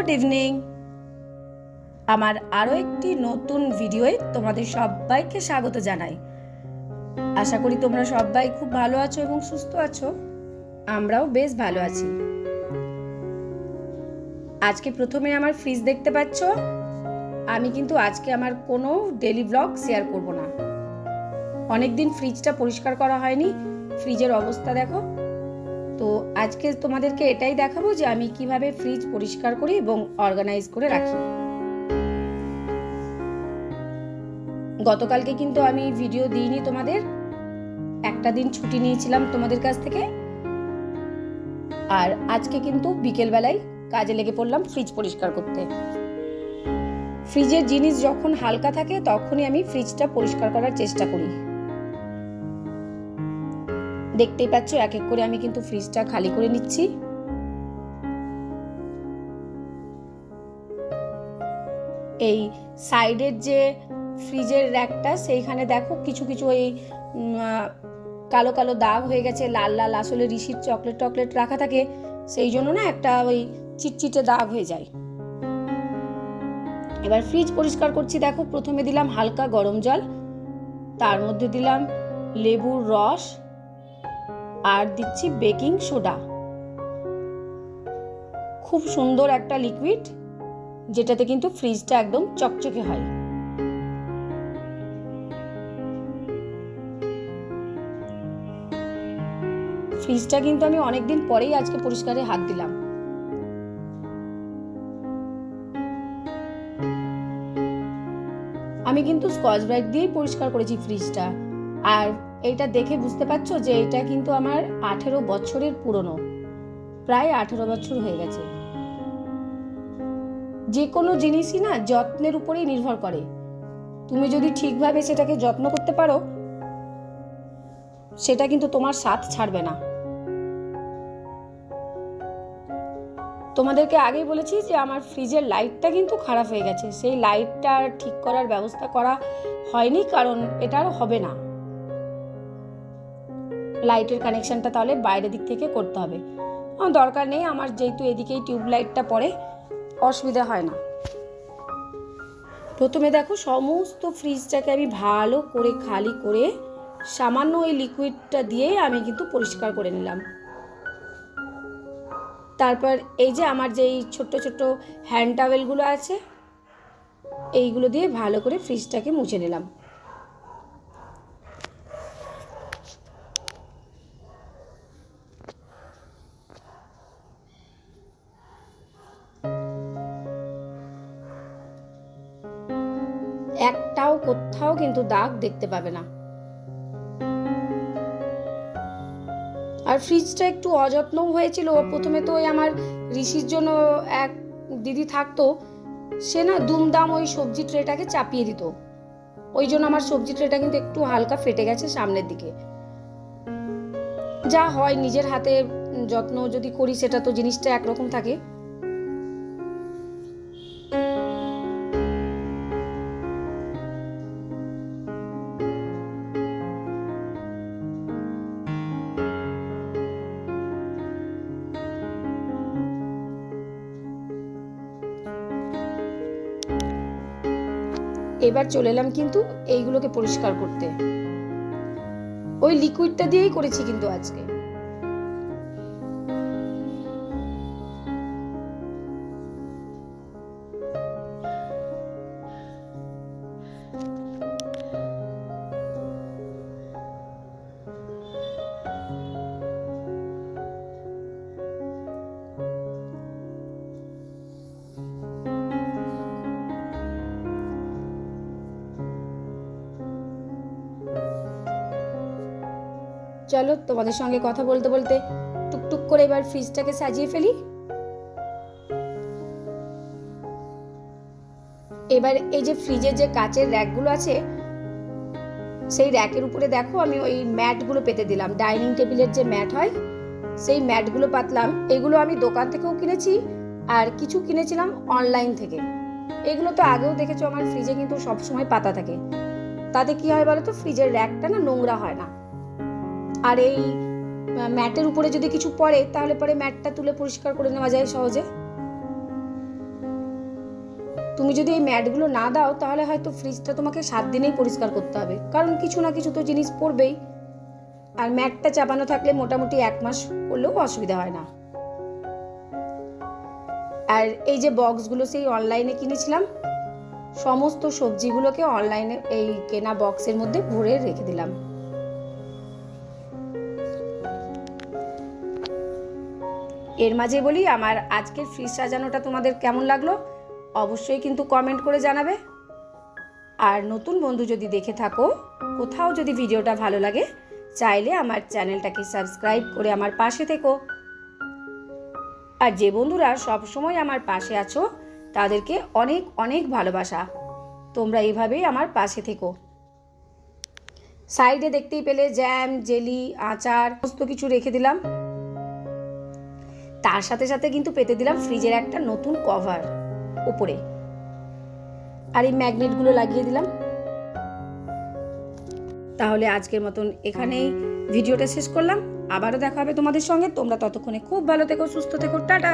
Good evening. আমার আরও একটি নতুন ভিডিওয়ে তোমাদের সবাইকে স্বাগত জানাই। আশা করি তোমরা সবাই খুব ভালো আছো এবং সুস্থ আছো। আমরাও বেশ ভালো আছি। আজকে প্রথমে আমার ফ্রিজ দেখতে পাচ্ছ। আমি কিন্তু আজকে আমার কোনো ডেলি ব্লগ শেয়ার করব না। অনেকদিন ফ্রিজটা পরিষ্কার করা হয়নি, ফ্রিজের অবস্থা দেখো। তো আজকে তোমাদেরকে এটাই দেখাবো যে আমি কিভাবে ফ্রিজ পরিষ্কার করি এবং অর্গানাইজ করে রাখি। গতকালকে কিন্তু আমি ভিডিও দিইনি তোমাদের, একটা দিন ছুটি নিয়েছিলাম তোমাদের কাছ থেকে। আর আজকে কিন্তু বিকেলবেলায় কাজে লেগে পড়লাম ফ্রিজ পরিষ্কার করতে। ফ্রিজের জিনিস যখন হালকা থাকে তখনই আমি ফ্রিজটা পরিষ্কার করার চেষ্টা করি। দেখতেই পাচ্ছ এক এক করে আমি কিন্তু ফ্রিজটা খালি করে নিচ্ছি। এই সাইডের যে ফ্রিজের র্যাকটা সেইখানে দেখো কিছু কিছু ওই কালো কালো দাগ হয়ে গেছে, লাল লাল। আসলে ঋষির চকলেট রাখা থাকে, সেই জন্য না একটা ওই চিটচিটে দাগ হয়ে যায়। এবার ফ্রিজ পরিষ্কার করছি। দেখো প্রথমে দিলাম হালকা গরম জল, তার মধ্যে দিলাম লেবুর রস আর দিচ্ছি বেকিং সোডা। খুব সুন্দর একটা লিকুইড, যেটাতে কিন্তু ফ্রিজটা একদম চকচকে হয়। ফ্রিজটা কিন্তু আমি অনেকদিন পরেই আজকে পরিষ্কারে হাত দিলাম। আমি কিন্তু স্কচ ব্রাইট দিয়েই পরিষ্কার করেছি ফ্রিজটা। আর এইটা দেখে বুঝতে পারছো যে এটা কিন্তু আমার 18 বছরের পুরনো, প্রায় 18 বছর হয়ে গেছে। যে কোনো জিনিসই না যত্নের উপরেই নির্ভর করে। তুমি যদি ঠিকভাবে সেটাকে যত্ন করতে পারো, সেটা কিন্তু তোমার সাথ ছাড়বে না। তোমাদেরকে আগেই বলেছি যে আমার ফ্রিজের লাইটটা কিন্তু খারাপ হয়ে গেছে। সেই লাইটটা ঠিক করার ব্যবস্থা করা হয়নি, কারণ এটা আর হবে না। লাইটের কানেকশনটা তাহলে বাইরের দিক থেকে করতে হবে। দরকার নেই আমার, যেহেতু এদিকেই টিউব লাইটটা পড়ে, অসুবিধা হয় না। প্রথমে দেখো সমস্ত ফ্রিজটাকে আমি ভালো করে খালি করে সামান্য ওই লিকুইডটা দিয়ে আমি কিন্তু পরিষ্কার করে নিলাম। তারপর এই যে আমার যেই ছোট্ট ছোট্ট হ্যান্ড টাওয়েলগুলো আছে, এইগুলো দিয়ে ভালো করে ফ্রিজটাকে মুছে নিলাম। একটাও কোথাও কিন্তু দাগ দেখতে পাবে না। আর ফ্রিজটা একটু অযত্নও হয়েছিল। প্রথমে তো ওই আমার ঋষির জন্য এক দিদি থাকতো, সে না দুমদাম ওই সবজি ট্রেটাকে চাপিয়ে দিত। ওই জন্য আমার সবজি ট্রেটা কিন্তু একটু হালকা ফেটে গেছে সামনের দিকে। যা হয়, নিজের হাতে যত্ন যদি করি সেটা তো জিনিসটা একরকম থাকে। এবার চলে এলাম কিন্তু এইগুলোকে পরিষ্কার করতে। ওই লিকুইডটা দিয়েই করেছি কিন্তু আজকে। চলো তোমাদের সঙ্গে কথা বলতে বলতে টুকটুক করে এবার ফ্রিজটাকে সাজিয়ে ফেলি। এবার এই যে ফ্রিজের যে কাচের র্যাকগুলো আছে, সেই র্যাকের উপরে দেখো আমি ওই ম্যাটগুলো পেতে দিলাম। ডাইনিং টেবিলের যে ম্যাট হয়, সেই ম্যাটগুলো পাতলাম। এগুলো আমি দোকান থেকেও কিনেছি, আর কিছু কিনেছিলাম অনলাইন থেকে। এগুলো তো আগেও দেখেছো আমার ফ্রিজে কিন্তু সবসময় পাতা থাকে। তাতে কি হয় বলো তো, ফ্রিজের র্যাকটা না নোংরা হয় না। আর এই ম্যাটের উপরে যদি কিছু পড়ে, তাহলে পরে ম্যাটটা তুলে পরিষ্কার করে নেওয়া যায় সহজে। তুমি যদি এই ম্যাটগুলো না দাও তাহলে হয়তো ফ্রিজটা তোমাকে 7 দিনেই পরিষ্কার করতে হবে, কারণ কিছু না কিছু তো জিনিস পড়বেই। আর ম্যাটটা চাপানো থাকলে মোটামুটি 1 মাস করলেও অসুবিধা হয় না। আর এই যে বক্সগুলো সেই অনলাইনে কিনেছিলাম, সমস্ত সবজিগুলোকে অনলাইনে এই কেনা বক্সের মধ্যে ভরে রেখে দিলাম। এর মাঝে বলি, আমার আজকের ফ্রিজ সাজানোটা তোমাদের কেমন লাগলো অবশ্যই কিন্তু কমেন্ট করে জানাবে। আর নতুন বন্ধু যদি দেখে থাকো, কোথাও যদি ভিডিওটা ভালো লাগে, চাইলে আমার চ্যানেলটাকে সাবস্ক্রাইব করে আমার পাশে থেকো। আর যে বন্ধুরা সবসময় আমার পাশে আছো তাদেরকে অনেক অনেক ভালোবাসা। তোমরা এইভাবেই আমার পাশে থেকো। সাইডে দেখতেই পেলে জ্যাম, জেলি, আচার সমস্ত কিছু রেখে দিলাম। তার সাথে সাথে কিন্তু পেতে দিলাম ফ্রিজের একটা নতুন কভার উপরে, আর এই ম্যাগনেটগুলো লাগিয়ে দিলাম। তাহলে আজকের মতন এখানেই ভিডিওটা শেষ করলাম। আবারও দেখা হবে তোমাদের সঙ্গে। তোমরা ততক্ষণে খুব ভালো থেকো, সুস্থ থেকো, টাটা।